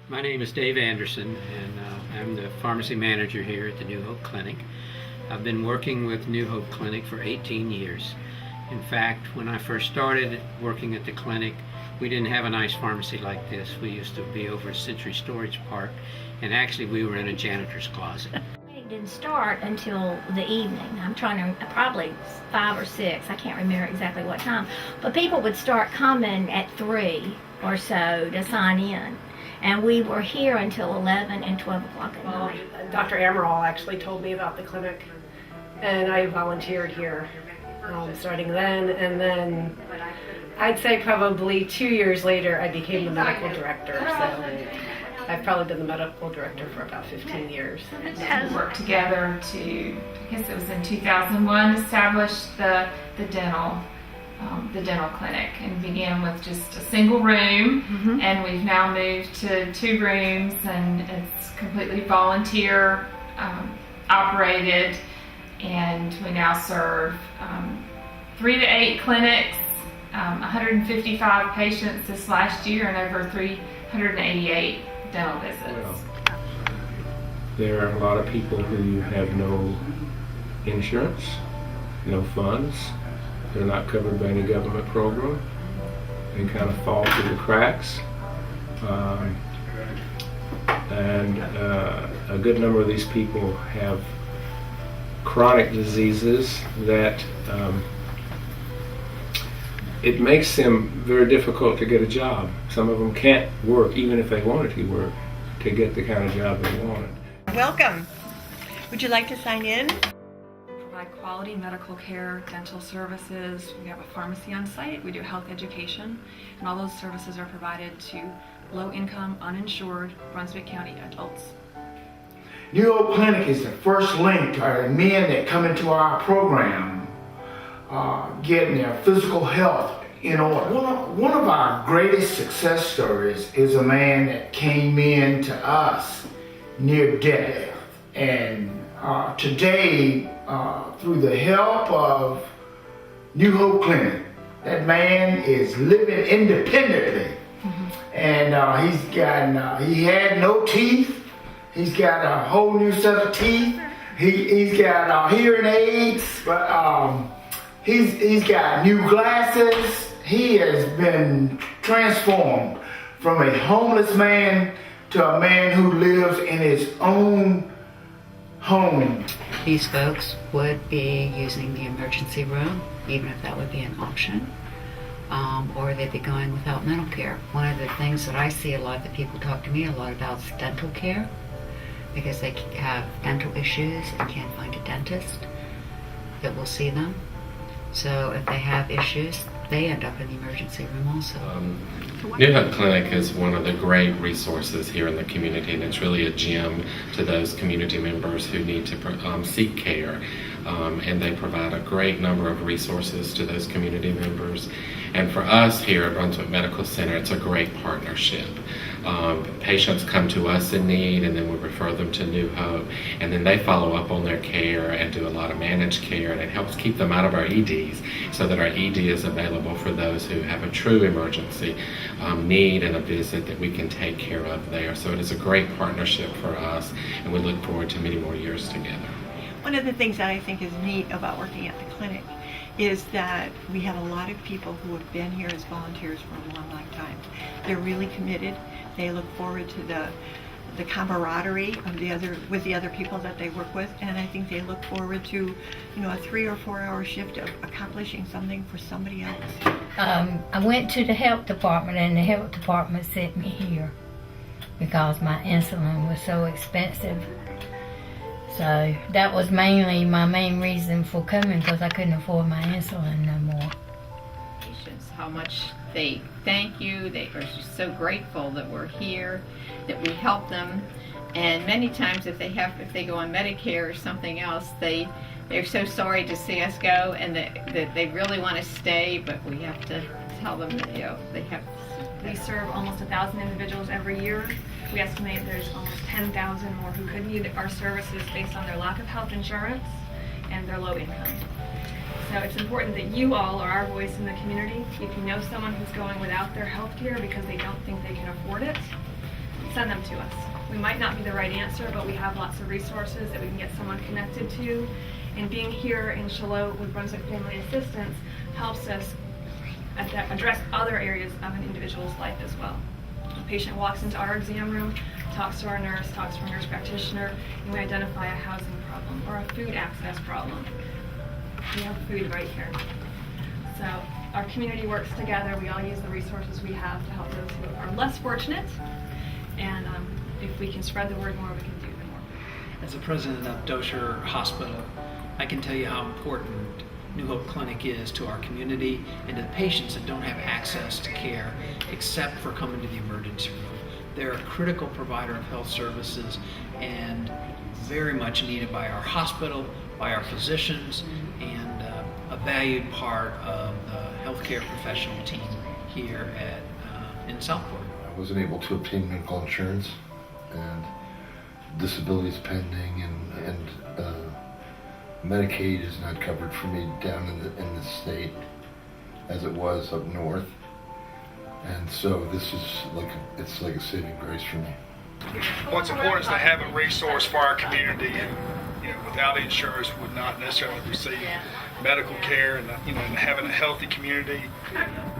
My name is Dave Anderson, and I'm the pharmacy manager here at the New Hope Clinic. I've been working with New Hope Clinic for 18 years. In fact, when I first started working at the clinic, we didn't have a nice pharmacy like this. We used to be over at Century Storage Park, and actually we were in a janitor's closet. It didn't start until the evening. I'm trying to, probably 5 or 6, I can't remember exactly what time. But people would start coming at 3 or so to sign in. And we were here until 11 and 12 o'clock at night. Dr. Amaral actually told me about the clinic, and I volunteered here starting then. And then I'd say probably 2 years later, I became the medical director. So I've probably been the medical director for about 15 years. We worked together to, I guess it was in 2001, establish the dental clinic, and began with just a single room, and we've now moved to 2 rooms, and it's completely volunteer operated, and we now serve 3 to 8 clinics, 155 patients this last year, and over 388 dental visits. Well, there are a lot of people who have no insurance, no funds. They're not covered by any government program. They kind of fall through the cracks. And a good number of these people have chronic diseases that it makes them very difficult to get a job. Some of them can't work, even if they wanted to work, to get the kind of job they wanted. Welcome. Would you like to sign in? Provide quality medical care, dental services. We have a pharmacy on site. We do health education, and all those services are provided to low-income, uninsured Brunswick County adults. New Hope Clinic is the first link to our men that come into our program, getting their physical health in order. One of our greatest success stories is a man that came in to us near death, and today, through the help of New Hope Clinic, that man is living independently. And he had no teeth. He's got a whole new set of teeth. He's got hearing aids, but he's got new glasses. He has been transformed from a homeless man to a man who lives in his own home. These folks would be using the emergency room, even if that would be an option, or they'd be going without mental care. One of the things that I see a lot that people talk to me a lot about is dental care, because they have dental issues and can't find a dentist that will see them. So if they have issues, they end up in the emergency room also. New Hope Clinic is one of the great resources here in the community, and it's really a gem to those community members who need to seek care. And they provide a great number of resources to those community members. And for us here at Brunswick Medical Center, it's a great partnership. Patients come to us in need, and then we refer them to New Hope, and then they follow up on their care and do a lot of managed care, and it helps keep them out of our EDs, so that our ED is available for those who have a true emergency need and a visit that we can take care of there. So it is a great partnership for us, and we look forward to many more years together. One of the things that I think is neat about working at the clinic is that we have a lot of people who have been here as volunteers for a long, long time. They're really committed. They look forward to the camaraderie of with the other people that they work with, and I think they look forward to, a 3 or 4 hour shift of accomplishing something for somebody else. I went to the health department, and the health department sent me here because my insulin was so expensive. So that was mainly my main reason for coming, because I couldn't afford my insulin no more. How much they thank you. They are just so grateful that we're here, that we help them. And many times if they go on Medicare or something else, they're so sorry to see us go, and that they really want to stay, but we have to tell them that they have. We serve almost 1,000 individuals every year. We estimate there's almost 10,000 more who could need our services based on their lack of health insurance and their low income. So it's important that you all are our voice in the community. If you know someone who's going without their health care because they don't think they can afford it, send them to us. We might not be the right answer, but we have lots of resources that we can get someone connected to. And being here in Shallotte with Brunswick Family Assistance helps us address other areas of an individual's life as well. A patient walks into our exam room, talks to our nurse, talks to our nurse practitioner, and we identify a housing problem or a food access problem. We have food right here. So our community works together. We all use the resources we have to help those who are less fortunate. And if we can spread the word more, we can do the more. As the president of Dosher Hospital, I can tell you how important New Hope Clinic is to our community and to the patients that don't have access to care except for coming to the emergency room. They're a critical provider of health services and very much needed by our hospital, by our physicians, and a valued part of the healthcare professional team here in Southport. I wasn't able to obtain medical insurance, and disability is pending, and Medicaid is not covered for me down in the state as it was up north, and so this is it's like a saving grace for me. What's important is to have a resource for our community, and without insurance would not necessarily receive medical care, and and having a healthy community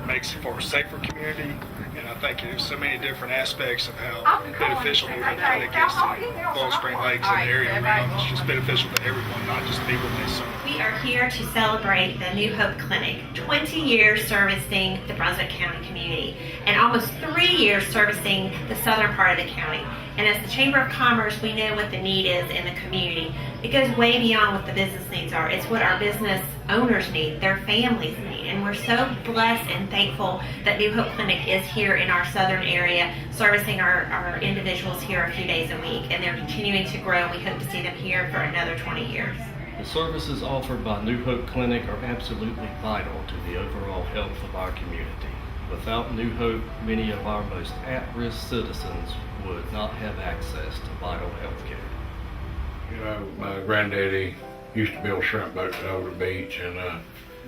makes for a safer community. And I think there's so many different aspects of how beneficial New Hope Clinic is to Bowling Spring Lakes and the area around. It's just beneficial to everyone, not just people they serve. We are here to celebrate the New Hope Clinic, 20 years servicing the Brunswick County community, and almost 3 years servicing the southern part of the county. And as the Chamber of Commerce, we know what the need is in the community. It goes way beyond what the business needs are. It's what our business owners need, their families need. And we're so blessed and thankful that New Hope Clinic is here in our southern area, servicing our individuals here a few days a week. And they're continuing to grow. We hope to see them here for another 20 years. The services offered by New Hope Clinic are absolutely vital to the overall health of our community. Without New Hope, many of our most at-risk citizens would not have access to vital health care. My granddaddy used to build shrimp boats at Older Beach, and I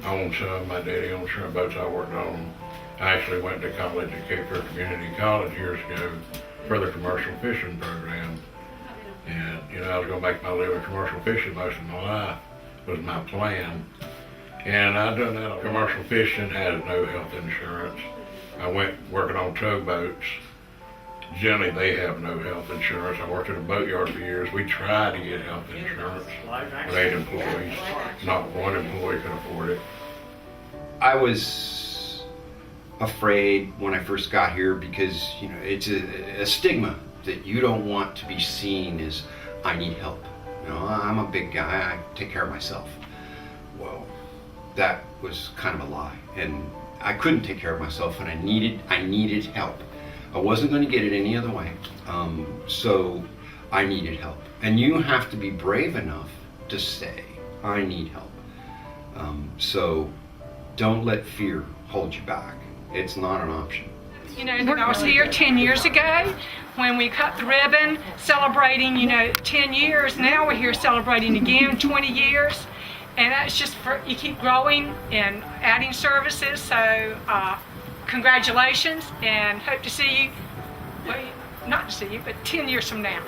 owned some. My daddy owned shrimp boats. I worked on them. I actually went to college at Cape Fear Community College years ago for the commercial fishing program. And, I was going to make my living commercial fishing most of my life, was my plan. And I done that. Commercial fishing has no health insurance. I went working on tugboats. Generally, they have no health insurance. I worked at a boatyard for years. We tried to get health insurance with 8 employees. Not one employee could afford it. I was afraid when I first got here because, it's a stigma that you don't want to be seen as, I need help. I'm a big guy, I take care of myself. Well, that was kind of a lie. And I couldn't take care of myself, and I needed help. I wasn't going to get it any other way, so I needed help. And you have to be brave enough to say, I need help. So don't let fear hold you back. It's not an option. I was here 10 years ago when we cut the ribbon, celebrating, 10 years. Now we're here celebrating again, 20 years. And that's just you keep growing and adding services. So congratulations, and hope to see you, well, not to see you, but 10 years from now.